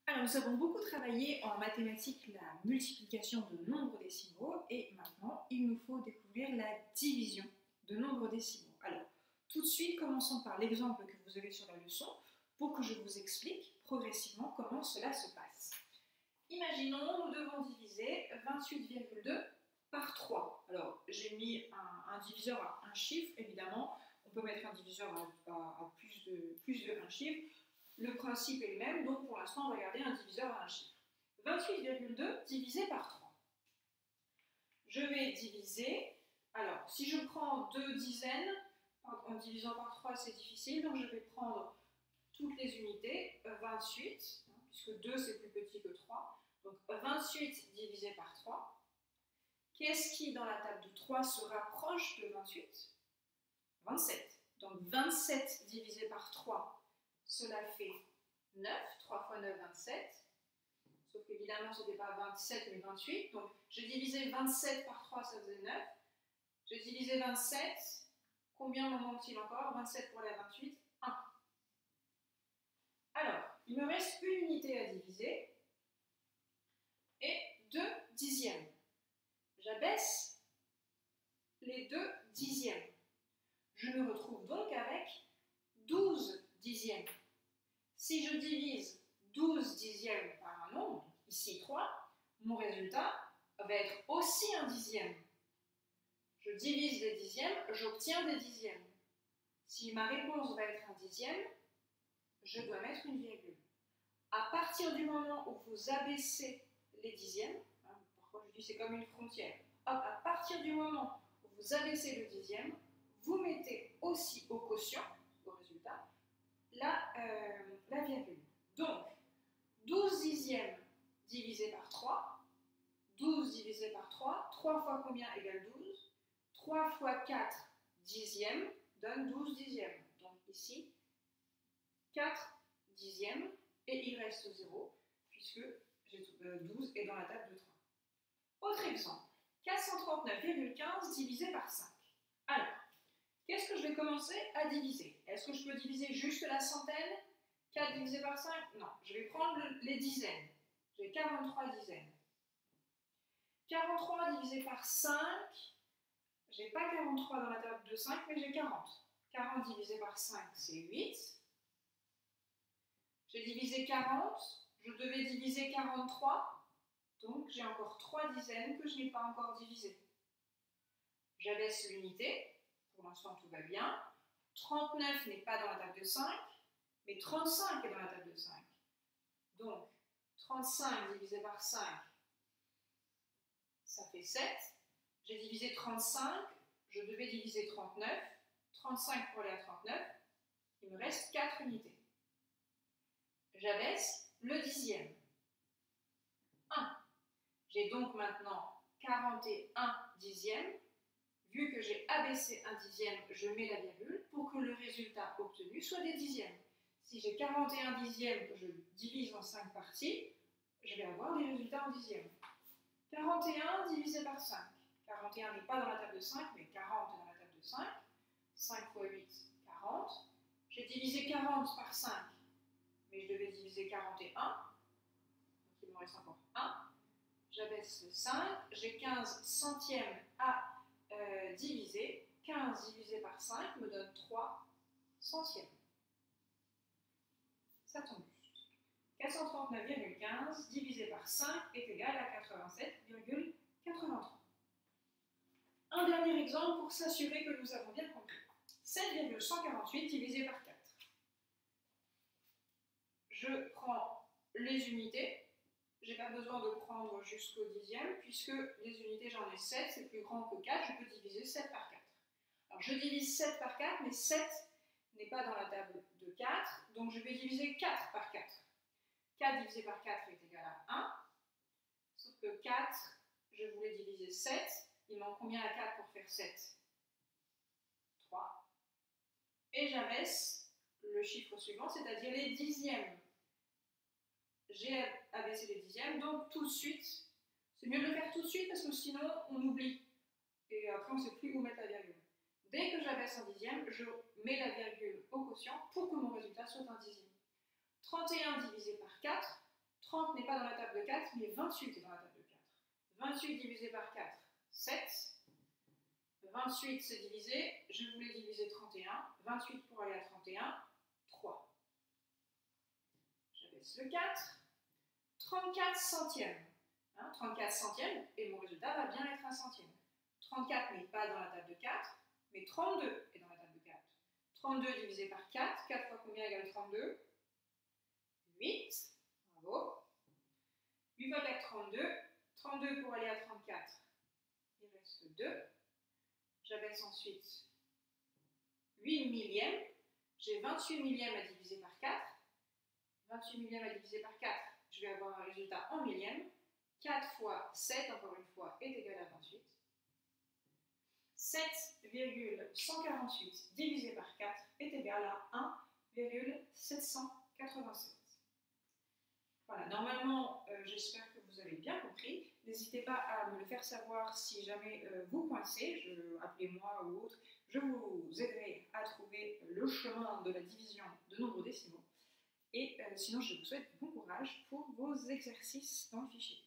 Alors, nous avons beaucoup travaillé en mathématiques la multiplication de nombres décimaux et maintenant, il nous faut découvrir la division de nombres décimaux. Alors, tout de suite, commençons par l'exemple que vous avez sur la leçon pour que je vous explique progressivement comment cela se passe. Imaginons, nous devons diviser 28,2 par 3. Alors, j'ai mis un diviseur à un chiffre, évidemment. On peut mettre un diviseur à plus de un chiffre. Le principe est le même, donc pour l'instant, on va garder un diviseur à un chiffre. 28,2 divisé par 3. Je vais diviser, alors si je prends 2 dizaines, en divisant par 3 c'est difficile, donc je vais prendre toutes les unités, 28, puisque 2 c'est plus petit que 3, donc 28 divisé par 3. Qu'est-ce qui dans la table de 3 se rapproche de 28 ? 27. Donc 27 divisé par 3. Cela fait 9, 3 fois 9, 27. Sauf qu'évidemment, ce n'était pas 27, mais 28. Donc, j'ai divisé 27 par 3, ça faisait 9. J'ai divisé 27. Combien m'en manque-t-il encore? 27 pour la 28, 1. Alors, il me reste une unité à diviser et 2 dixièmes. J'abaisse les 2 dixièmes. Je me retrouve donc avec 12 dixièmes. Si je divise 12 dixièmes par un nombre, ici 3, mon résultat va être aussi un dixième. Je divise des dixièmes, j'obtiens des dixièmes. Si ma réponse va être un dixième, je dois mettre une virgule. À partir du moment où vous abaissez les dixièmes, parfois je dis c'est comme une frontière, hop, à partir du moment où vous abaissez le dixième, vous mettez aussi au quotient, au résultat, la virgule. Donc, 12 dixièmes divisé par 3, 12 divisé par 3, 3 fois combien égale 12? 3 fois 4 dixièmes donne 12 dixièmes. Donc ici, 4 dixièmes, et il reste 0, puisque 12 est dans la table de 3. Autre exemple, 439,15 divisé par 5. Alors, qu'est-ce que je vais commencer à diviser? Est-ce que je peux diviser juste la centaine? 4 divisé par 5? Non, je vais prendre les dizaines. J'ai 43 dizaines. 43 divisé par 5, j'ai pas 43 dans la table de 5, mais j'ai 40. 40 divisé par 5, c'est 8. J'ai divisé 40, je devais diviser 43, donc j'ai encore 3 dizaines que je n'ai pas encore divisées. J'abaisse l'unité. Pour l'instant, tout va bien. 39 n'est pas dans la table de 5, mais 35 est dans la table de 5. Donc, 35 divisé par 5, ça fait 7. J'ai divisé 35, je devais diviser 39. 35 pour aller à 39, il me reste 4 unités. J'abaisse le dixième. 1. J'ai donc maintenant 41 dixièmes. Vu que j'ai abaissé un dixième, je mets la virgule pour que le résultat obtenu soit des dixièmes. Si j'ai 41 dixièmes que je divise en 5 parties, je vais avoir des résultats en dixièmes. 41 divisé par 5. 41 n'est pas dans la table de 5, mais 40 est dans la table de 5. 5 fois 8, 40. J'ai divisé 40 par 5, mais je devais diviser 41. Donc il me reste encore 1. J'abaisse le 5. J'ai 15 centièmes à diviser. 15 divisé par 5 me donne 3 centièmes. Ça tombe juste. 439,15 divisé par 5 est égal à 87,83. Un dernier exemple pour s'assurer que nous avons bien compris. 7,148 divisé par 4. Je prends les unités. Je n'ai pas besoin de prendre jusqu'au dixième, puisque les unités, j'en ai 7, c'est plus grand que 4, je peux diviser 7 par 4. Alors je divise 7 par 4, mais 7 n'est pas dans la table de 4, donc je vais diviser 4 par 4. 4 divisé par 4 est égal à 1, sauf que 4, je voulais diviser 7, il manque combien à 4 pour faire 7? 3. Et j'abaisse le chiffre suivant, c'est-à-dire les dixièmes. J'ai abaissé les dixièmes, donc tout de suite, c'est mieux de le faire tout de suite parce que sinon on oublie. Et après on ne sait plus où mettre la virgule. Dès que j'abaisse un dixième, je mets la virgule au quotient pour que mon résultat soit un dixième. 31 divisé par 4, 30 n'est pas dans la table de 4, mais 28 est dans la table de 4. 28 divisé par 4, 7. 28 c'est divisé, je voulais diviser 31. 28 pour aller à 31, 3. J'abaisse le 4. 34 centièmes. 34 centièmes, et mon résultat va bien être un centième. 34 n'est pas dans la table de 4, mais 32 est dans la table de 4. 32 divisé par 4, 4 fois combien égale 32? 8. Bravo. 8 fois 4, 32. 32 pour aller à 34, il reste 2. J'abaisse ensuite 8 millièmes. J'ai 28 millièmes à diviser par 4. 28 millièmes à diviser par 4, je vais avoir un résultat en millièmes. 4 fois 7, encore une fois, est égal à 28. 7,148 divisé par 4 est égal à 1,787. Voilà, normalement, j'espère que vous avez bien compris. N'hésitez pas à me le faire savoir si jamais vous coincez, appelez-moi ou autre, je vous aiderai à trouver le chemin de la division de nombres décimaux. Et sinon, je vous souhaite bon courage pour vos exercices dans le fichier.